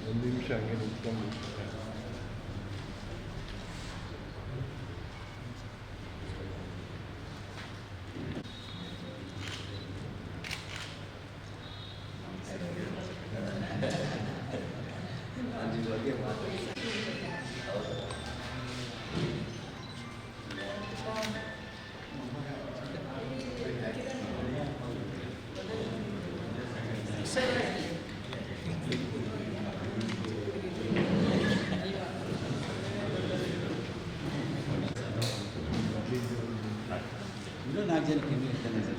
ಒಂದು ನಿಮಿಷ ಹಂಗೆ ನಿಂತ್ಕೊಂಡು ಇನ್ನೂ 4 ಜನಕ್ಕೆ ಇನ್ನೂ ಇರ್ತಾನೆ ಸರ್.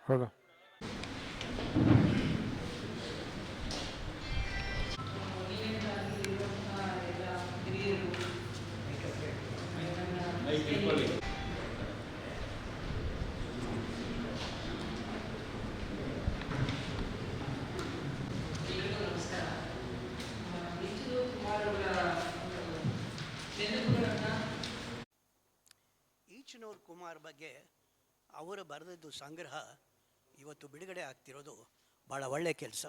ಹೌದಾ ಈಚನೂರು ಕುಮಾರ್ ಬಗ್ಗೆ ಅವರು ಬರೆದದ್ದು ಸಂಗ್ರಹ ಇವತ್ತು ಬಿಡುಗಡೆ ಆಗ್ತಿರೋದು ಭಾಳ ಒಳ್ಳೆಯ ಕೆಲಸ.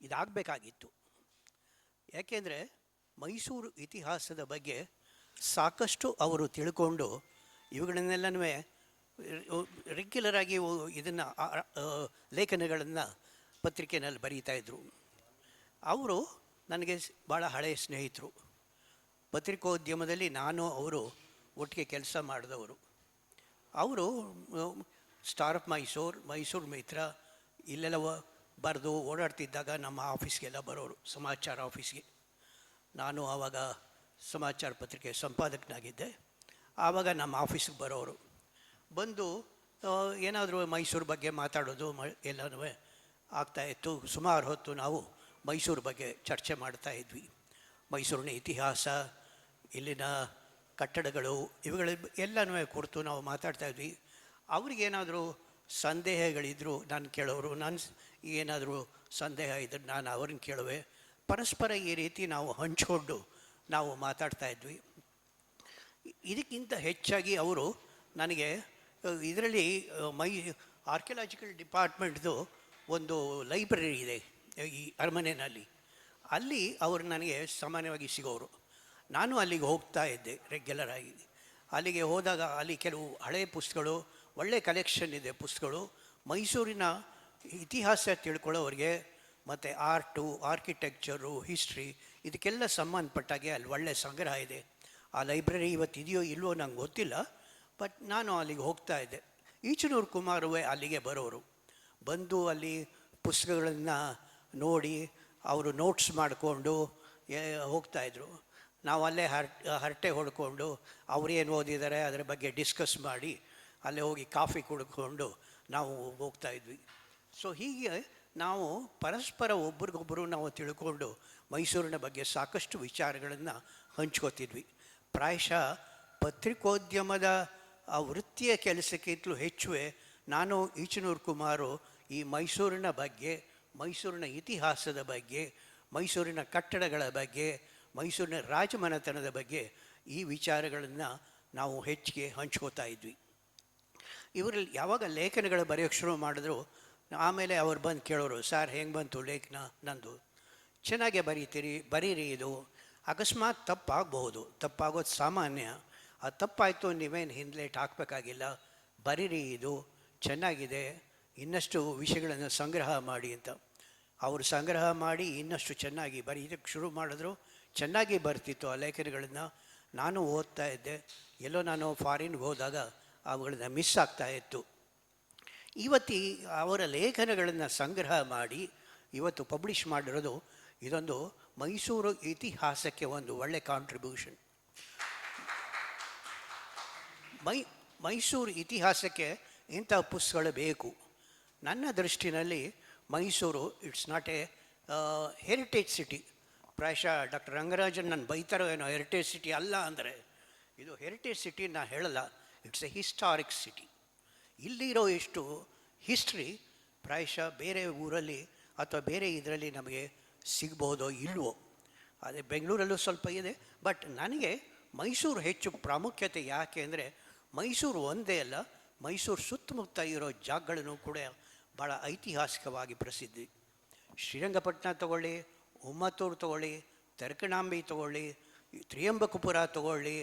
ಇದಾಗಬೇಕಾಗಿತ್ತು. ಯಾಕೆಂದರೆ ಮೈಸೂರು ಇತಿಹಾಸದ ಬಗ್ಗೆ ಸಾಕಷ್ಟು ಅವರು ತಿಳ್ಕೊಂಡು ಇವುಗಳನ್ನೆಲ್ಲನೂ ರೆಗ್ಯುಲರಾಗಿ ಇದನ್ನು ಲೇಖನಗಳನ್ನು ಪತ್ರಿಕೆಯಲ್ಲಿ ಬರೀತಾಯಿದ್ರು. ಅವರು ನನಗೆ ಭಾಳ ಹಳೆಯ ಸ್ನೇಹಿತರು. ಪತ್ರಿಕೋದ್ಯಮದಲ್ಲಿ ನಾನು ಅವರು ಒಟ್ಟಿಗೆ ಕೆಲಸ ಮಾಡಿದವರು. ಅವರು ಸ್ಟಾರ್ ಆಫ್ ಮೈಸೂರು ಮಿತ್ರ ಇಲ್ಲೆಲ್ಲ ಬರೆದು ಓಡಾಡ್ತಿದ್ದಾಗ ನಮ್ಮ ಆಫೀಸ್ಗೆಲ್ಲ ಬರೋರು, ಸಮಾಚಾರ ಆಫೀಸ್ಗೆ. ನಾನು ಆವಾಗ ಸಮಾಚಾರ ಪತ್ರಿಕೆ ಸಂಪಾದಕನಾಗಿದ್ದೆ. ಆವಾಗ ನಮ್ಮ ಆಫೀಸ್ಗೆ ಬರೋರು. ಬಂದು ಏನಾದರೂ ಮೈಸೂರು ಬಗ್ಗೆ ಮಾತಾಡೋದು ಎಲ್ಲನೂ ಆಗ್ತಾಯಿತ್ತು. ಸುಮಾರು ಹೊತ್ತು ನಾವು ಮೈಸೂರು ಬಗ್ಗೆ ಚರ್ಚೆ ಮಾಡ್ತಾಯಿದ್ವಿ. ಮೈಸೂರಿನ ಇತಿಹಾಸ, ಇಲ್ಲಿನ ಕಟ್ಟಡಗಳು, ಇವುಗಳ ಎಲ್ಲನೂ ಕುರಿತು ನಾವು ಮಾತಾಡ್ತಾಯಿದ್ವಿ. ಅವ್ರಿಗೇನಾದರೂ ಸಂದೇಹಗಳಿದ್ದರೂ ನಾನು ಕೇಳೋರು, ನಾನು ಏನಾದರೂ ಸಂದೇಹ ಇದ್ದರೆ ನಾನು ಅವ್ರನ್ನ ಕೇಳುವೆ. ಪರಸ್ಪರ ಈ ರೀತಿ ನಾವು ಹಂಚಿಕೊಂಡು ನಾವು ಮಾತಾಡ್ತಾಯಿದ್ವಿ. ಇದಕ್ಕಿಂತ ಹೆಚ್ಚಾಗಿ ಅವರು ನನಗೆ ಇದರಲ್ಲಿ ಆರ್ಕಿಯಾಲಜಿಕಲ್ ಡಿಪಾರ್ಟ್ಮೆಂಟ್ದು ಒಂದು ಲೈಬ್ರರಿ ಇದೆ ಈ ಅರಮನೆಯಲ್ಲಿ. ಅಲ್ಲಿ ಅವರು ನನಗೆ ಸಾಮಾನ್ಯವಾಗಿ ಸಿಗೋರು. ನಾನು ಅಲ್ಲಿಗೆ ಹೋಗ್ತಾ ಇದ್ದೆ ರೆಗ್ಯುಲರಾಗಿ. ಅಲ್ಲಿಗೆ ಹೋದಾಗ ಅಲ್ಲಿ ಕೆಲವು ಹಳೆಯ ಪುಸ್ತಕಗಳು, ಒಳ್ಳೆಯ ಕಲೆಕ್ಷನ್ ಇದೆ ಪುಸ್ತಕಗಳು. ಮೈಸೂರಿನ ಇತಿಹಾಸ ತಿಳ್ಕೊಳ್ಳೋರಿಗೆ ಮತ್ತು ಆರ್ಟು, ಆರ್ಕಿಟೆಕ್ಚರು, ಹಿಸ್ಟ್ರಿ ಇದಕ್ಕೆಲ್ಲ ಸಂಬಂಧಪಟ್ಟಾಗೆ ಅಲ್ಲಿ ಒಳ್ಳೆಯ ಸಂಗ್ರಹ ಇದೆ. ಆ ಲೈಬ್ರರಿ ಇವತ್ತು ಇದೆಯೋ ಇಲ್ವೋ ನಂಗೆ ಗೊತ್ತಿಲ್ಲ, ಬಟ್ ನಾನು ಅಲ್ಲಿಗೆ ಹೋಗ್ತಾ ಇದ್ದೆ. ಈಚನೂರು ಕುಮಾರವೇ ಅಲ್ಲಿಗೆ ಬರೋರು. ಬಂದು ಅಲ್ಲಿ ಪುಸ್ತಕಗಳನ್ನು ನೋಡಿ ಅವರು ನೋಟ್ಸ್ ಮಾಡಿಕೊಂಡು ಹೋಗ್ತಾಯಿದ್ರು. ನಾವು ಅಲ್ಲೇ ಹರಟೆ ಹೊಡ್ಕೊಂಡು ಅವ್ರೇನು ಓದಿದ್ದಾರೆ ಅದರ ಬಗ್ಗೆ ಡಿಸ್ಕಸ್ ಮಾಡಿ ಅಲ್ಲೇ ಹೋಗಿ ಕಾಫಿ ಕುಡ್ಕೊಂಡು ನಾವು ಹೋಗ್ತಾಯಿದ್ವಿ. ಸೊ ಹೀಗೆ ನಾವು ಪರಸ್ಪರ ಒಬ್ರಿಗೊಬ್ಬರು ನಾವು ತಿಳ್ಕೊಂಡು ಮೈಸೂರಿನ ಬಗ್ಗೆ ಸಾಕಷ್ಟು ವಿಚಾರಗಳನ್ನು ಹಂಚ್ಕೋತಿದ್ವಿ. ಪ್ರಾಯಶಃ ಪತ್ರಿಕೋದ್ಯಮದ ವೃತ್ತಿಯ ಕೆಲಸಕ್ಕಿಂತಲೂ ಹೆಚ್ಚುವೆ ನಾನು ಈಚನೂರು ಕುಮಾರು ಈ ಮೈಸೂರಿನ ಬಗ್ಗೆ, ಮೈಸೂರಿನ ಇತಿಹಾಸದ ಬಗ್ಗೆ, ಮೈಸೂರಿನ ಕಟ್ಟಡಗಳ ಬಗ್ಗೆ, ಮೈಸೂರಿನ ರಾಜಮನೆತನದ ಬಗ್ಗೆ ಈ ವಿಚಾರಗಳನ್ನು ನಾವು ಹೆಚ್ಚಿಗೆ ಹಂಚ್ಕೋತಾ ಇದ್ವಿ. ಇವರಲ್ಲಿ ಯಾವಾಗ ಲೇಖನಗಳು ಬರೆಯೋಕ್ಕೆ ಶುರು ಮಾಡಿದ್ರು, ಆಮೇಲೆ ಅವ್ರು ಬಂದು ಕೇಳೋರು, ಸರ್ ಹೆಂಗೆ ಬಂತು ಲೇಖನ ನಂದು? ಚೆನ್ನಾಗೇ ಬರೀರಿ, ಇದು ಅಕಸ್ಮಾತ್ ತಪ್ಪಾಗಬಹುದು, ತಪ್ಪಾಗೋದು ಸಾಮಾನ್ಯ. ಆ ತಪ್ಪಾಯಿತು, ನೀವೇನು ಹಿಂದ್ಲೇಟ್ ಹಾಕಬೇಕಾಗಿಲ್ಲ, ಬರೀರಿ, ಇದು ಚೆನ್ನಾಗಿದೆ, ಇನ್ನಷ್ಟು ವಿಷಯಗಳನ್ನು ಸಂಗ್ರಹ ಮಾಡಿ ಅಂತ. ಅವರು ಸಂಗ್ರಹ ಮಾಡಿ ಇನ್ನಷ್ಟು ಚೆನ್ನಾಗಿ ಬರೀದಕ್ಕೆ ಶುರು ಮಾಡಿದ್ರು. ಚೆನ್ನಾಗಿ ಬರ್ತಿತ್ತು ಆ ಲೇಖನಗಳನ್ನು. ನಾನು ಓದ್ತಾ ಇದ್ದೆ. ಎಲ್ಲೋ ನಾನು ಫಾರಿನ್ಗೆ ಹೋದಾಗ ಅವುಗಳನ್ನ ಮಿಸ್ ಆಗ್ತಾಯಿತ್ತು. ಇವತ್ತು ಅವರ ಲೇಖನಗಳನ್ನು ಸಂಗ್ರಹ ಮಾಡಿ ಇವತ್ತು ಪಬ್ಲಿಷ್ ಮಾಡಿರೋದು ಇದೊಂದು ಮೈಸೂರು ಇತಿಹಾಸಕ್ಕೆ ಒಂದು ಒಳ್ಳೆಯ ಕಾಂಟ್ರಿಬ್ಯೂಷನ್. ಮೈಸೂರು ಇತಿಹಾಸಕ್ಕೆ ಇಂಥ ಪುಸ್ತಕಗಳು ಬೇಕು. ನನ್ನ ದೃಷ್ಟಿನಲ್ಲಿ Mysuru it's not a heritage city. ಪ್ರಾಯಶಃ ಡಾಕ್ಟರ್ ರಂಗರಾಜನ್ ನನ್ನ ಬೈತಾರೋ ಏನೋ, ಹೆರಿಟೇಜ್ ಸಿಟಿ ಅಲ್ಲ ಅಂದರೆ. ಇದು ಹೆರಿಟೇಜ್ ಸಿಟಿ ನಾನು ಹೇಳಲ್ಲ. It's A historic city. ಇಲ್ಲಿರೋ ಎಷ್ಟು ಹಿಸ್ಟ್ರಿ ಪ್ರಾಯಶಃ ಬೇರೆ ಊರಲ್ಲಿ ಅಥವಾ ಬೇರೆ ಇದರಲ್ಲಿ ನಮಗೆ ಸಿಗ್ಬೋದೋ ಇಲ್ವೋ. ಅದೇ ಬೆಂಗಳೂರಲ್ಲೂ ಸ್ವಲ್ಪ ಇದೆ. ಬಟ್ ನನಗೆ ಮೈಸೂರು ಹೆಚ್ಚು ಪ್ರಾಮುಖ್ಯತೆ ಯಾಕೆ ಅಂದರೆ ಮೈಸೂರು ಒಂದೇ ಅಲ್ಲ, ಮೈಸೂರು ಸುತ್ತಮುತ್ತ ಇರೋ ಜಾಗಗಳನ್ನು ಕೂಡ ಭಾಳ ಐತಿಹಾಸಿಕವಾಗಿ ಪ್ರಸಿದ್ಧಿ. ಶ್ರೀರಂಗಪಟ್ಟಣ ತಗೊಳ್ಳಿ, ಉಮ್ಮತ್ತೂರು ತಗೊಳ್ಳಿ, ತರ್ಕಣಾಂಬಿ ತಗೊಳ್ಳಿ, ತ್ರಿಯಂಬಕಪುರ ತಗೊಳ್ಳಿ,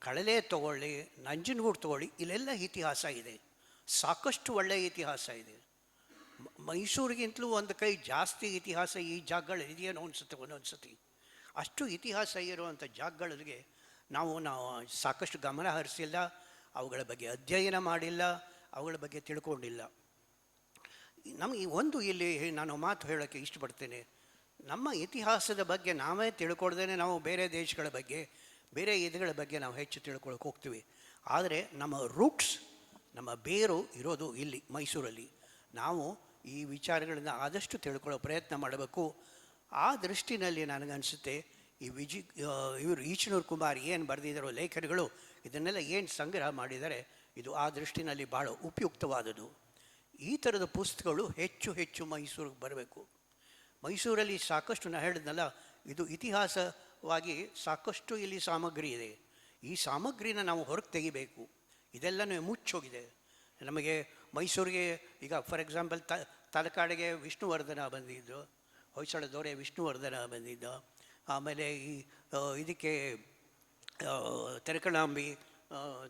ಕಳಲೆ ತಗೊಳ್ಳಿ, ನಂಜನಗೂಡು ತಗೊಳ್ಳಿ, ಇಲ್ಲೆಲ್ಲ ಇತಿಹಾಸ ಇದೆ, ಸಾಕಷ್ಟು ಒಳ್ಳೆಯ ಇತಿಹಾಸ ಇದೆ. ಮೈಸೂರಿಗಿಂತಲೂ ಒಂದು ಕೈ ಜಾಸ್ತಿ ಇತಿಹಾಸ ಈ ಜಾಗಗಳು ಇದೆಯೇನೋ ಅನಿಸುತ್ತೆ ಒಂದೊಂದು ಸತಿ. ಅಷ್ಟು ಇತಿಹಾಸ ಇರುವಂಥ ಜಾಗಗಳಿಗೆ ನಾವು ಸಾಕಷ್ಟು ಗಮನ ಹರಿಸಿಲ್ಲ, ಅವುಗಳ ಬಗ್ಗೆ ಅಧ್ಯಯನ ಮಾಡಿಲ್ಲ, ಅವುಗಳ ಬಗ್ಗೆ ತಿಳ್ಕೊಂಡಿಲ್ಲ. ನಮಗೆ ಒಂದು ಇಲ್ಲಿ ನಾನು ಮಾತು ಹೇಳೋಕ್ಕೆ ಇಷ್ಟಪಡ್ತೇನೆ. ನಮ್ಮ ಇತಿಹಾಸದ ಬಗ್ಗೆ ನಾವೇ ತಿಳ್ಕೊಳ್ದೇನೆ ನಾವು ಬೇರೆ ದೇಶಗಳ ಬಗ್ಗೆ, ಬೇರೆ ಇದಗಳ ಬಗ್ಗೆ ನಾವು ಹೆಚ್ಚು ತಿಳ್ಕೊಳಕ್ಕೆ ಹೋಗ್ತೀವಿ. ಆದರೆ ನಮ್ಮ ರೂಟ್ಸ್, ನಮ್ಮ ಬೇರು ಇರೋದು ಇಲ್ಲಿ ಮೈಸೂರಲ್ಲಿ. ನಾವು ಈ ವಿಚಾರಗಳನ್ನ ಆದಷ್ಟು ತಿಳ್ಕೊಳ್ಳೋ ಪ್ರಯತ್ನ ಮಾಡಬೇಕು. ಆ ದೃಷ್ಟಿನಲ್ಲಿ ನನಗನ್ಸುತ್ತೆ ಇವರು ಈಚನೂರು ಕುಮಾರ್ ಏನು ಬರೆದಿದ್ದಾರೋ ಲೇಖನಗಳು, ಇದನ್ನೆಲ್ಲ ಏನು ಸಂಗ್ರಹ ಮಾಡಿದ್ದಾರೆ, ಇದು ಆ ದೃಷ್ಟಿನಲ್ಲಿ ಭಾಳ ಉಪಯುಕ್ತವಾದದ್ದು. ಈ ಥರದ ಪುಸ್ತಕಗಳು ಹೆಚ್ಚು ಹೆಚ್ಚು ಮೈಸೂರಿಗೆ ಬರಬೇಕು. ಮೈಸೂರಲ್ಲಿ ಸಾಕಷ್ಟು ನಾನು ಹೇಳಿದ್ನಲ್ಲ, ಇದು ಇತಿಹಾಸವಾಗಿ ಸಾಕಷ್ಟು ಇಲ್ಲಿ ಸಾಮಗ್ರಿ ಇದೆ. ಈ ಸಾಮಗ್ರಿನ ನಾವು ಹೊರಗೆ ತೆಗಿಬೇಕು. ಇದೆಲ್ಲನೂ ಮುಚ್ಚೋಗಿದೆ ನಮಗೆ. ಮೈಸೂರಿಗೆ ಈಗ ಫಾರ್ ಎಕ್ಸಾಂಪಲ್ ತಲಕಾಡಿಗೆ ವಿಷ್ಣುವರ್ಧನ ಬಂದಿದ್ದು, ಹೊಯ್ಸಳ ದೊರೆ ವಿಷ್ಣುವರ್ಧನ ಬಂದಿದ್ದ. ಆಮೇಲೆ ಇದಕ್ಕೆ ತೆರಕಣಾಂಬಿ,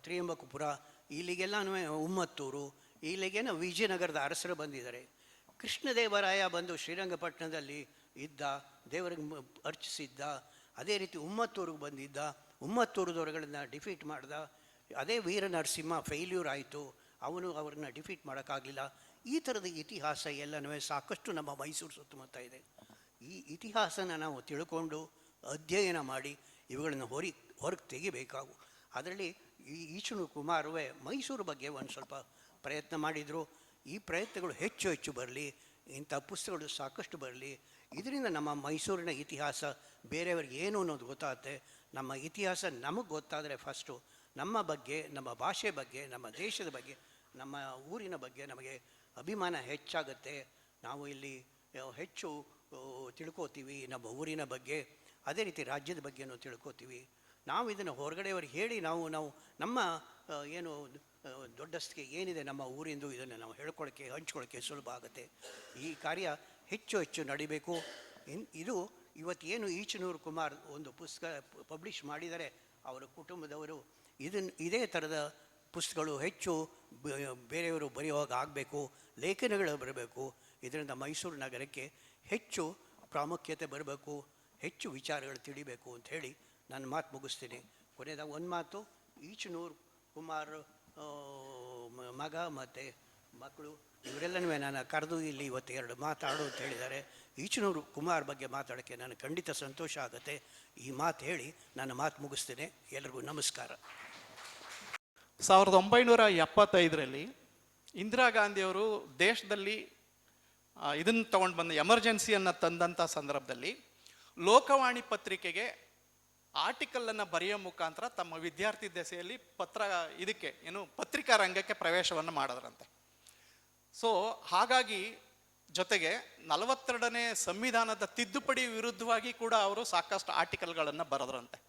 ತ್ರಿಯಂಬಕಪುರ, ಇಲ್ಲಿಗೆಲ್ಲನೂ ಉಮ್ಮತ್ತೂರು, ಇಲ್ಲಿಗೇನೋ ವಿಜಯನಗರದ ಅರಸರು ಬಂದಿದ್ದಾರೆ. ಕೃಷ್ಣದೇವರಾಯ ಬಂದು ಶ್ರೀರಂಗಪಟ್ಟಣದಲ್ಲಿ ಇದ್ದ, ದೇವರಿಗೆ ಅರ್ಚಿಸಿದ್ದ. ಅದೇ ರೀತಿ ಉಮ್ಮತ್ತೂರಿಗೆ ಬಂದಿದ್ದ, ಉಮ್ಮತ್ತೂರುದವರುಗಳನ್ನ ಡಿಫೀಟ್ ಮಾಡ್ದ. ಅದೇ ವೀರ ನರಸಿಂಹ ಫೇಲ್ಯೂರ್ ಆಯಿತು, ಅವ್ರನ್ನ ಡಿಫೀಟ್ ಮಾಡೋಕ್ಕಾಗಲಿಲ್ಲ. ಈ ಥರದ ಇತಿಹಾಸ ಎಲ್ಲನೂ ಸಾಕಷ್ಟು ನಮ್ಮ ಮೈಸೂರು ಸುತ್ತಮುತ್ತ ಇದೆ. ಈ ಇತಿಹಾಸನ ನಾವು ತಿಳ್ಕೊಂಡು ಅಧ್ಯಯನ ಮಾಡಿ ಇವುಗಳನ್ನು ಹೊರಗೆ ತೆಗಿಬೇಕಾಗು. ಅದರಲ್ಲಿ ಈಚನೂರು ಕುಮಾರವೇ ಮೈಸೂರು ಬಗ್ಗೆ ಒಂದು ಸ್ವಲ್ಪ ಪ್ರಯತ್ನ ಮಾಡಿದರು. ಈ ಪ್ರಯತ್ನಗಳು ಹೆಚ್ಚು ಹೆಚ್ಚು ಬರಲಿ, ಇಂಥ ಪುಸ್ತಕಗಳು ಸಾಕಷ್ಟು ಬರಲಿ. ಇದರಿಂದ ನಮ್ಮ ಮೈಸೂರಿನ ಇತಿಹಾಸ ಬೇರೆಯವ್ರಿಗೆ ಏನು ಅನ್ನೋದು ಗೊತ್ತಾಗುತ್ತೆ. ನಮ್ಮ ಇತಿಹಾಸ ನಮಗೆ ಗೊತ್ತಾದರೆ ಫಸ್ಟು ನಮ್ಮ ಬಗ್ಗೆ, ನಮ್ಮ ಭಾಷೆ ಬಗ್ಗೆ, ನಮ್ಮ ದೇಶದ ಬಗ್ಗೆ, ನಮ್ಮ ಊರಿನ ಬಗ್ಗೆ ನಮಗೆ ಅಭಿಮಾನ ಹೆಚ್ಚಾಗುತ್ತೆ. ನಾವು ಇಲ್ಲಿ ಹೆಚ್ಚು ತಿಳ್ಕೋತೀವಿ ನಮ್ಮ ಊರಿನ ಬಗ್ಗೆ, ಅದೇ ರೀತಿ ರಾಜ್ಯದ ಬಗ್ಗೆನೂ ತಿಳ್ಕೋತೀವಿ. ನಾವು ಇದನ್ನು ಹೊರಗಡೆಯವ್ರಿಗೆ ಹೇಳಿ ನಾವು ನಮ್ಮ ಏನು ದೊಡ್ಡಸ್ತಿಗೆ ಏನಿದೆ ನಮ್ಮ ಊರಿಂದು, ಇದನ್ನು ನಾವು ಹೇಳ್ಕೊಳ್ಳೋಕ್ಕೆ ಹಂಚ್ಕೊಳ್ಳೋಕ್ಕೆ ಸುಲಭ ಆಗುತ್ತೆ. ಈ ಕಾರ್ಯ ಹೆಚ್ಚು ಹೆಚ್ಚು ನಡಿಬೇಕು. ಇದು ಇವತ್ತೇನು ಈಚನೂರು ಕುಮಾರ್ ಒಂದು ಪುಸ್ತಕ ಪಬ್ಲಿಷ್ ಮಾಡಿದರೆ, ಅವರ ಕುಟುಂಬದವರು ಇದೇ ಥರದ ಪುಸ್ತಕಗಳು ಹೆಚ್ಚು ಬೇರೆಯವರು ಬರೆಯುವಾಗ ಆಗಬೇಕು, ಲೇಖನಗಳು ಬರಬೇಕು. ಇದರಿಂದ ಮೈಸೂರು ನಗರಕ್ಕೆ ಹೆಚ್ಚು ಪ್ರಾಮುಖ್ಯತೆ ಬರಬೇಕು, ಹೆಚ್ಚು ವಿಚಾರಗಳು ತಿಳಿಬೇಕು ಅಂತ ಹೇಳಿ ನಾನು ಮಾತು ಮುಗಿಸ್ತೀನಿ. ಕೊನೆಯದಾಗ ಒಂದು ಮಾತು, ಈಚನೂರು ಕುಮಾರ್ ಮಗ ಮತ್ತು ಮಕ್ಕಳು ಇವರೆಲ್ಲನೂ ನಾನು ಕರೆದು ಇಲ್ಲಿ ಇವತ್ತು 2 ಮಾತಾಡು ಅಂತ ಹೇಳಿದ್ದಾರೆ. ಈಚನೂರು ಕುಮಾರ್ ಬಗ್ಗೆ ಮಾತಾಡೋಕ್ಕೆ ನನಗೆ ಖಂಡಿತ ಸಂತೋಷ ಆಗುತ್ತೆ. ಈ ಮಾತು ಹೇಳಿ ನನ್ನ ಮಾತು ಮುಗಿಸ್ತೇನೆ. ಎಲ್ರಿಗೂ ನಮಸ್ಕಾರ. 1975ರಲ್ಲಿ ಇಂದಿರಾ ಗಾಂಧಿಯವರು ದೇಶದಲ್ಲಿ ಇದನ್ನು ತಗೊಂಡು ಬಂದ ಎಮರ್ಜೆನ್ಸಿಯನ್ನು ತಂದಂಥ ಸಂದರ್ಭದಲ್ಲಿ ಲೋಕವಾಣಿ ಪತ್ರಿಕೆಗೆ ಆರ್ಟಿಕಲನ್ನು ಬರೆಯೋ ಮುಖಾಂತರ ತಮ್ಮ ವಿದ್ಯಾರ್ಥಿ ದೆಸೆಯಲ್ಲಿ ಪತ್ರಿಕಾ ರಂಗಕ್ಕೆ ಪ್ರವೇಶವನ್ನು ಮಾಡಿದ್ರಂತೆ. ಸೊ ಹಾಗಾಗಿ ಜೊತೆಗೆ 42ನೇ ಸಂವಿಧಾನದ ತಿದ್ದುಪಡಿ ವಿರುದ್ಧವಾಗಿ ಕೂಡ ಅವರು ಸಾಕಷ್ಟು ಆರ್ಟಿಕಲ್ಗಳನ್ನು ಬರೆದ್ರಂತೆ.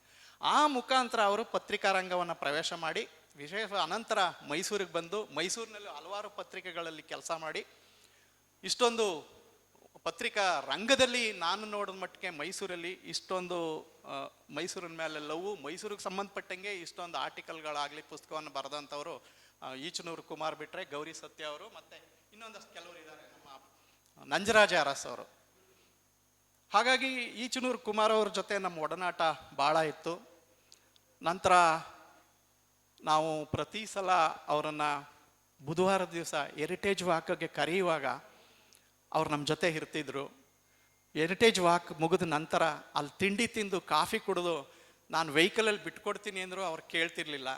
ಆ ಮುಖಾಂತರ ಅವರು ಪತ್ರಿಕಾ ರಂಗವನ್ನು ಪ್ರವೇಶ ಮಾಡಿ ವಿಶೇಷ ಅನಂತರ ಮೈಸೂರಿಗೆ ಬಂದು ಮೈಸೂರಿನಲ್ಲಿ ಹಲವಾರು ಪತ್ರಿಕೆಗಳಲ್ಲಿ ಕೆಲಸ ಮಾಡಿ ಇಷ್ಟೊಂದು ಪತ್ರಿಕಾ ರಂಗದಲ್ಲಿ ನಾನು ನೋಡಿದ ಮಟ್ಟಿಗೆ ಮೈಸೂರಲ್ಲಿ ಇಷ್ಟೊಂದು ಮೈಸೂರಿನ ಮೇಲೆ ಲವ್, ಮೈಸೂರಿಗೆ ಸಂಬಂಧಪಟ್ಟಂಗೆ ಇಷ್ಟೊಂದು ಆರ್ಟಿಕಲ್ಗಳಾಗಲಿ ಪುಸ್ತಕವನ್ನು ಬರೆದಂಥವರು ಈಚನೂರು ಕುಮಾರ್ ಬಿಟ್ಟರೆ ಗೌರಿ ಸತ್ಯ ಅವರು ಮತ್ತು ಇನ್ನೊಂದಷ್ಟು ಕೆಲವರು ಇದ್ದಾರೆ, ನಮ್ಮ ನಂಜರಾಜ ಅರಸ್ ಅವರು. ಹಾಗಾಗಿ ಈಚನೂರು ಕುಮಾರ್ ಅವ್ರ ಜೊತೆ ನಮ್ಮ ಒಡನಾಟ ಭಾಳ ಇತ್ತು. ನಂತರ ನಾವು ಪ್ರತಿ ಸಲ ಅವರನ್ನು ಬುಧವಾರದ ದಿವಸ ಹೆರಿಟೇಜ್ ವಾಕ್ಗೆ ಕರೆಯುವಾಗ ಅವ್ರು ನಮ್ಮ ಜೊತೆ ಇರ್ತಿದ್ರು. ಹೆರಿಟೇಜ್ ವಾಕ್ ಮುಗಿದ ನಂತರ ಅಲ್ಲಿ ತಿಂಡಿ ತಿಂದು ಕಾಫಿ ಕುಡಿದು ನಾನು ವೆಹಿಕಲಲ್ಲಿ ಬಿಟ್ಕೊಡ್ತೀನಿ ಅಂದರು ಅವ್ರು ಕೇಳ್ತಿರ್ಲಿಲ್ಲ.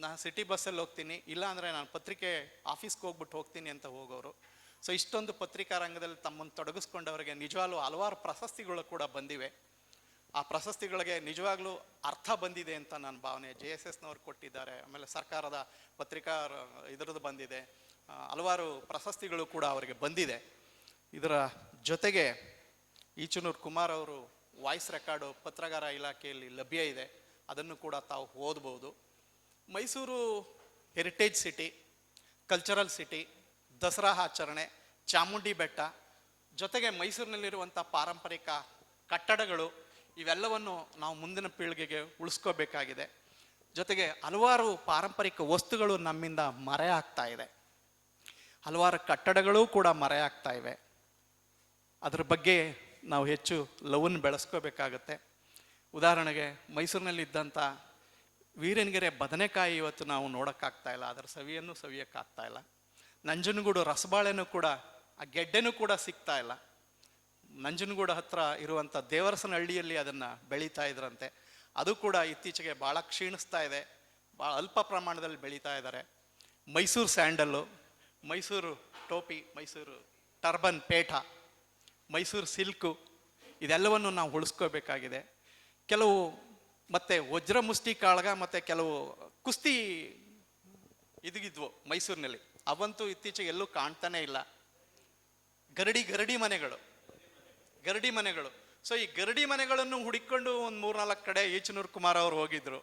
ನಾನು ಸಿಟಿ ಬಸ್ಸಲ್ಲಿ ಹೋಗ್ತೀನಿ, ಇಲ್ಲ ಅಂದರೆ ನಾನು ಪತ್ರಿಕೆ ಆಫೀಸ್ಗೆ ಹೋಗ್ಬಿಟ್ಟು ಹೋಗ್ತೀನಿ ಅಂತ ಹೋಗೋರು. ಸೊ ಇಷ್ಟೊಂದು ಪತ್ರಿಕಾ ರಂಗದಲ್ಲಿ ತಮ್ಮನ್ನು ತೊಡಗಿಸ್ಕೊಂಡವರಿಗೆ ನಿಜವಾಗ್ಲೂ ಹಲವಾರು ಪ್ರಶಸ್ತಿಗಳು ಕೂಡ ಬಂದಿವೆ. ಆ ಪ್ರಶಸ್ತಿಗಳಿಗೆ ನಿಜವಾಗ್ಲೂ ಅರ್ಥ ಬಂದಿದೆ ಅಂತ ನನ್ನ ಭಾವನೆ. JSSನವ್ರು ಕೊಟ್ಟಿದ್ದಾರೆ, ಆಮೇಲೆ ಸರ್ಕಾರದ ಪತ್ರಿಕಾ ಇದರದ್ದು ಬಂದಿದೆ, ಹಲವಾರು ಪ್ರಶಸ್ತಿಗಳು ಕೂಡ ಅವರಿಗೆ ಬಂದಿದೆ. ಇದರ ಜೊತೆಗೆ ಈಚನೂರು ಕುಮಾರ್ ಅವರು ವಾಯ್ಸ್ ರೆಕಾರ್ಡು ಪತ್ರಗಾರ ಇಲಾಖೆಯಲ್ಲಿ ಲಭ್ಯ ಇದೆ, ಅದನ್ನು ಕೂಡ ತಾವು ಓದ್ಬೋದು. Mysuru heritage city, cultural city, Dasara ಆಚರಣೆ, ಚಾಮುಂಡಿ ಬೆಟ್ಟ, ಜೊತೆಗೆ ಮೈಸೂರಿನಲ್ಲಿರುವಂಥ ಪಾರಂಪರಿಕ ಕಟ್ಟಡಗಳು, ಇವೆಲ್ಲವನ್ನು ನಾವು ಮುಂದಿನ ಪೀಳಿಗೆಗೆ ಉಳಿಸ್ಕೋಬೇಕಾಗಿದೆ. ಜೊತೆಗೆ ಹಲವಾರು ಪಾರಂಪರಿಕ ವಸ್ತುಗಳು ನಮ್ಮಿಂದ ಮರೆಯಾಗ್ತಾ ಇದೆ, ಹಲವಾರು ಕಟ್ಟಡಗಳೂ ಕೂಡ ಮರೆಯಾಗ್ತಾ ಇವೆ. ಅದ್ರ ಬಗ್ಗೆ ನಾವು ಹೆಚ್ಚು ಲವನ್ನು ಬೆಳೆಸ್ಕೋಬೇಕಾಗತ್ತೆ. ಉದಾಹರಣೆಗೆ ಮೈಸೂರಿನಲ್ಲಿದ್ದಂಥ ವೀರನಗೆರೆ ಬದನೆಕಾಯಿ ಇವತ್ತು ನಾವು ನೋಡೋಕ್ಕಾಗ್ತಾ ಇಲ್ಲ, ಅದರ ಸವಿಯನ್ನು ಸವಿಯೋಕ್ಕಾಗ್ತಾ ಇಲ್ಲ. ನಂಜನಗೂಡು ರಸಬಾಳೆನೂ ಕೂಡ, ಆ ಗೆಡ್ಡೆನೂ ಕೂಡ ಸಿಗ್ತಾ ಇಲ್ಲ. ನಂಜನಗೂಡು ಹತ್ರ ಇರುವಂಥ ದೇವರಸನಹಳ್ಳಿಯಲ್ಲಿ ಅದನ್ನು ಬೆಳೀತಾ ಇದ್ರಂತೆ, ಅದು ಕೂಡ ಇತ್ತೀಚೆಗೆ ಭಾಳ ಕ್ಷೀಣಿಸ್ತಾ ಇದೆ, ಭಾಳ ಅಲ್ಪ ಪ್ರಮಾಣದಲ್ಲಿ ಬೆಳೀತಾ ಇದ್ದಾರೆ. ಮೈಸೂರು ಸ್ಯಾಂಡಲ್ಲು, ಮೈಸೂರು ಟೋಪಿ, ಮೈಸೂರು ಟರ್ಬನ್ ಪೇಟ, ಮೈಸೂರು ಸಿಲ್ಕು, ಇದೆಲ್ಲವನ್ನು ನಾವು ಉಳಿಸ್ಕೋಬೇಕಾಗಿದೆ. ಕೆಲವು ಮತ್ತು ವಜ್ರ ಮುಷ್ಟಿ ಕಾಳಗ ಮತ್ತು ಕೆಲವು ಕುಸ್ತಿ ಇದಿದ್ವು ಮೈಸೂರಿನಲ್ಲಿ, ಅವಂತೂ ಇತ್ತೀಚೆಗೆ ಎಲ್ಲೂ ಕಾಣ್ತಾನೆ ಇಲ್ಲ. ಗರಡಿ ಮನೆಗಳು. ಸೊ ಈ ಗರಡಿ ಮನೆಗಳನ್ನು ಹುಡುಕೊಂಡು ಒಂದು 3-4 ಕಡೆ ಈಚನೂರು ಕುಮಾರ್ ಅವರು ಹೋಗಿದ್ರು.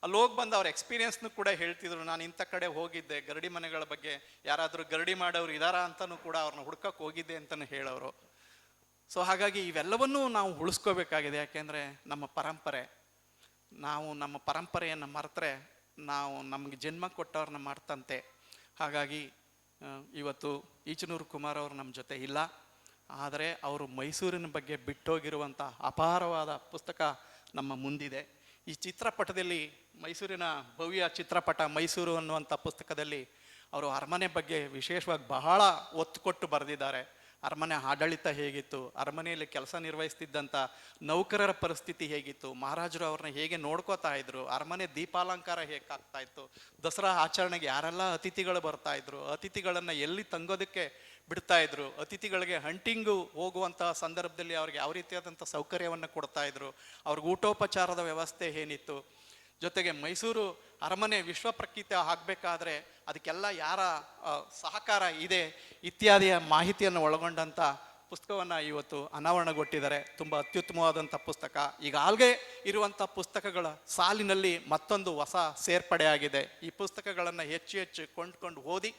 ಅಲ್ಲಿ ಹೋಗಿ ಬಂದು ಅವ್ರ ಎಕ್ಸ್ಪೀರಿಯನ್ಸ್ನು ಕೂಡ ಹೇಳ್ತಿದ್ರು, ನಾನು ಇಂಥ ಕಡೆ ಹೋಗಿದ್ದೆ, ಗರಡಿ ಮನೆಗಳ ಬಗ್ಗೆ ಯಾರಾದರೂ ಗರಡಿ ಮಾಡೋರು ಇದಾರಾ ಅಂತಲೂ ಕೂಡ ಅವ್ರನ್ನ ಹುಡ್ಕಕ್ಕೆ ಹೋಗಿದ್ದೆ ಅಂತಲೂ ಹೇಳೋರು. ಸೊ ಹಾಗಾಗಿ ಇವೆಲ್ಲವನ್ನೂ ನಾವು ಉಳಿಸ್ಕೋಬೇಕಾಗಿದೆ. ಯಾಕೆಂದರೆ ನಮ್ಮ ಪರಂಪರೆ, ನಾವು ನಮ್ಮ ಪರಂಪರೆಯನ್ನು ಮರೆತರೆ ನಾವು ನಮಗೆ ಜನ್ಮ ಕೊಟ್ಟವ್ರನ್ನ ಮರ್ತಂತೆ. ಹಾಗಾಗಿ ಇವತ್ತು ಈಚನೂರು ಕುಮಾರ್ ಅವರು ನಮ್ಮ ಜೊತೆ ಇಲ್ಲ, ಆದರೆ ಅವರು ಮೈಸೂರಿನ ಬಗ್ಗೆ ಬಿಟ್ಟೋಗಿರುವಂಥ ಅಪಾರವಾದ ಪುಸ್ತಕ ನಮ್ಮ ಮುಂದಿದೆ. ಈ ಚಿತ್ರಪಟದಲ್ಲಿ, ಮೈಸೂರಿನ ಭವ್ಯ ಚಿತ್ರಪಟ ಮೈಸೂರು ಅನ್ನುವಂಥ ಪುಸ್ತಕದಲ್ಲಿ ಅವರು ಅರಮನೆ ಬಗ್ಗೆ ವಿಶೇಷವಾಗಿ ಬಹಳ ಒತ್ತು ಕೊಟ್ಟು ಬರೆದಿದ್ದಾರೆ. ಅರಮನೆ ಆಡಳಿತ ಹೇಗಿತ್ತು, ಅರಮನೆಯಲ್ಲಿ ಕೆಲಸ ನಿರ್ವಹಿಸ್ತಿದ್ದಂಥ ನೌಕರರ ಪರಿಸ್ಥಿತಿ ಹೇಗಿತ್ತು, ಮಹಾರಾಜರು ಅವ್ರನ್ನ ಹೇಗೆ ನೋಡ್ಕೋತಾ ಇದ್ರು, ಅರಮನೆ ದೀಪಾಲಂಕಾರ ಹೇಗಾಗ್ತಾ ಇತ್ತು, ದಸರಾ ಆಚರಣೆಗೆ ಯಾರೆಲ್ಲ ಅತಿಥಿಗಳು ಬರ್ತಾ ಇದ್ರು, ಅತಿಥಿಗಳನ್ನು ಎಲ್ಲಿ ತಂಗೋದಕ್ಕೆ ಬಿಡ್ತಾ ಇದ್ರು, ಅತಿಥಿಗಳಿಗೆ ಹಂಟಿಂಗು ಹೋಗುವಂಥ ಸಂದರ್ಭದಲ್ಲಿ ಅವ್ರಿಗೆ ಯಾವ ರೀತಿಯಾದಂಥ ಸೌಕರ್ಯವನ್ನು ಕೊಡ್ತಾ ಇದ್ರು, ಅವ್ರಿಗೆ ಊಟೋಪಚಾರದ ವ್ಯವಸ್ಥೆ ಏನಿತ್ತು, ಜೊತೆಗೆ ಮೈಸೂರು ಅರಮನೆ ವಿಶ್ವಪ್ರಖ್ಯಾತ ಆಗಬೇಕಾದ್ರೆ ಅದಕ್ಕೆಲ್ಲ ಯಾರ ಸಹಕಾರ ಇದೆ ಇತ್ಯಾದಿಯ ಮಾಹಿತಿಯನ್ನು ಒಳಗೊಂಡಂಥ ಪುಸ್ತಕವನ್ನು ಇವತ್ತು ಅನಾವರಣಗೊಟ್ಟಿದ್ದಾರೆ. ತುಂಬ ಅತ್ಯುತ್ತಮವಾದಂಥ ಪುಸ್ತಕ. ಈಗಾಗಲೇ ಇರುವಂಥ ಪುಸ್ತಕಗಳ ಸಾಲಿನಲ್ಲಿ ಮತ್ತೊಂದು ಹೊಸ ಸೇರ್ಪಡೆಯಾಗಿದೆ. ಈ ಪುಸ್ತಕಗಳನ್ನು ಹೆಚ್ಚು ಕೊಂಡ್ಕೊಂಡು ಓದಿ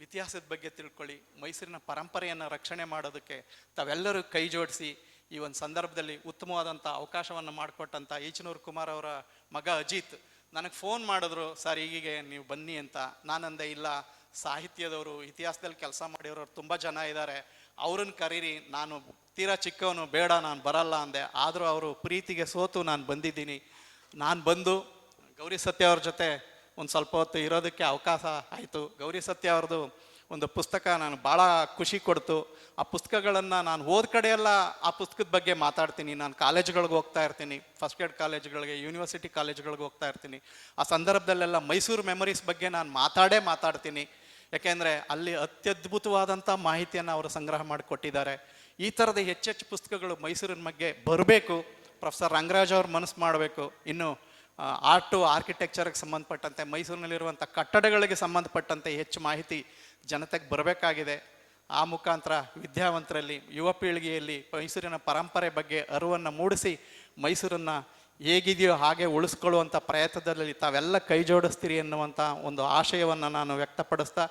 ಇತಿಹಾಸದ ಬಗ್ಗೆ ತಿಳ್ಕೊಳ್ಳಿ, ಮೈಸೂರಿನ ಪರಂಪರೆಯನ್ನು ರಕ್ಷಣೆ ಮಾಡೋದಕ್ಕೆ ತಾವೆಲ್ಲರೂ ಕೈ ಜೋಡಿಸಿ. ಈ ಒಂದು ಸಂದರ್ಭದಲ್ಲಿ ಉತ್ತಮವಾದಂಥ ಅವಕಾಶವನ್ನು ಮಾಡಿಕೊಟ್ಟಂಥ ಈಚನೂರು ಕುಮಾರ್ ಅವರ ಮಗ ಅಜಿತ್ ನನಗೆ ಫೋನ್ ಮಾಡಿದ್ರು, ಸರ್ ಹೀಗೆ ನೀವು ಬನ್ನಿ ಅಂತ. ನಾನಂದೆ ಇಲ್ಲ, ಸಾಹಿತ್ಯದವರು, ಇತಿಹಾಸದಲ್ಲಿ ಕೆಲಸ ಮಾಡಿರೋರು ತುಂಬ ಜನ ಇದ್ದಾರೆ, ಅವ್ರನ್ನ ಕರೀರಿ, ನಾನು ತೀರಾ ಚಿಕ್ಕವನು, ಬೇಡ ನಾನು ಬರಲ್ಲ ಅಂದೆ. ಆದರೂ ಅವರು ಪ್ರೀತಿಗೆ ಸೋತು ನಾನು ಬಂದಿದ್ದೀನಿ. ನಾನು ಬಂದು ಗೌರಿ ಸತ್ಯ ಅವ್ರ ಜೊತೆ ಒಂದು ಸ್ವಲ್ಪ ಹೊತ್ತು ಇರೋದಕ್ಕೆ ಅವಕಾಶ ಆಯಿತು. ಗೌರಿ ಸತ್ಯ ಅವ್ರದ್ದು ಒಂದು ಪುಸ್ತಕ ನಾನು ಭಾಳ ಖುಷಿ ಕೊಡ್ತು. ಆ ಪುಸ್ತಕಗಳನ್ನು ನಾನು ಹೋದ ಕಡೆಯೆಲ್ಲ ಆ ಪುಸ್ತಕದ ಬಗ್ಗೆ ಮಾತಾಡ್ತೀನಿ. ನಾನು ಕಾಲೇಜುಗಳಿಗೆ ಹೋಗ್ತಾ ಇರ್ತೀನಿ, ಫಸ್ಟ್ ಏಡ್ ಕಾಲೇಜುಗಳಿಗೆ, ಯೂನಿವರ್ಸಿಟಿ ಕಾಲೇಜುಗಳಿಗೆ ಹೋಗ್ತಾ ಇರ್ತೀನಿ. ಆ ಸಂದರ್ಭದಲ್ಲೆಲ್ಲ ಮೈಸೂರು ಮೆಮೊರೀಸ್ ಬಗ್ಗೆ ನಾನು ಮಾತಾಡ್ತೀನಿ. ಯಾಕೆಂದರೆ ಅಲ್ಲಿ ಅತ್ಯದ್ಭುತವಾದಂಥ ಮಾಹಿತಿಯನ್ನು ಅವರು ಸಂಗ್ರಹ ಮಾಡಿಕೊಟ್ಟಿದ್ದಾರೆ. ಈ ಥರದ ಹೆಚ್ಚೆಚ್ಚು ಪುಸ್ತಕಗಳು ಮೈಸೂರಿನ ಬಗ್ಗೆ ಬರಬೇಕು. ಪ್ರೊಫೆಸರ್ ರಂಗರಾಜ್ ಅವ್ರ ಮನಸ್ಸು ಮಾಡಬೇಕು. ಇನ್ನು ಆರ್ಟು ಆರ್ಕಿಟೆಕ್ಚರ್ಗೆ ಸಂಬಂಧಪಟ್ಟಂತೆ, ಮೈಸೂರಿನಲ್ಲಿರುವಂಥ ಕಟ್ಟಡಗಳಿಗೆ ಸಂಬಂಧಪಟ್ಟಂತೆ ಹೆಚ್ಚು ಮಾಹಿತಿ ಜನತೆಗೆ ಬರಬೇಕಾಗಿದೆ. ಆ ಮುಖಾಂತರ ವಿದ್ಯಾವಂತರಲ್ಲಿ, ಯುವ ಪೀಳಿಗೆಯಲ್ಲಿ ಮೈಸೂರಿನ ಪರಂಪರೆ ಬಗ್ಗೆ ಅರಿವನ್ನು ಮೂಡಿಸಿ ಮೈಸೂರನ್ನು ಹೇಗಿದೆಯೋ ಹಾಗೆ ಉಳಿಸ್ಕೊಳ್ಳುವಂಥ ಪ್ರಯತ್ನದಲ್ಲಿ ತಾವೆಲ್ಲ ಕೈ ಜೋಡಿಸ್ತೀರಿ ಎನ್ನುವಂಥ ಒಂದು ಆಶಯವನ್ನು ನಾನು ವ್ಯಕ್ತಪಡಿಸ್ತಾ,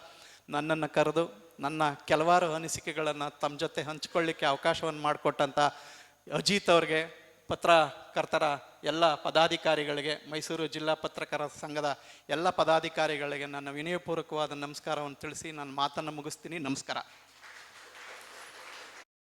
ನನ್ನನ್ನು ಕರೆದು ನನ್ನ ಕೆಲವಾರು ಅನಿಸಿಕೆಗಳನ್ನು ತಮ್ಮ ಜೊತೆ ಹಂಚಿಕೊಳ್ಳಿಕ್ಕೆ ಅವಕಾಶವನ್ನು ಮಾಡಿಕೊಟ್ಟಂಥ ಅಜಿತ್ ಅವ್ರಿಗೆ, ಪತ್ರಕರ್ತರ ಎಲ್ಲ ಪದಾಧಿಕಾರಿಗಳಿಗೆ, ಮೈಸೂರು ಜಿಲ್ಲಾ ಪತ್ರಕರ್ತರ ಸಂಘದ ಎಲ್ಲ ಪದಾಧಿಕಾರಿಗಳಿಗೆ ನನ್ನ ವಿನಯಪೂರ್ವಕವಾದ ನಮಸ್ಕಾರವನ್ನು ತಿಳಿಸಿ ನನ್ನ ಮಾತನ್ನು ಮುಗಿಸ್ತೀನಿ. ನಮಸ್ಕಾರ.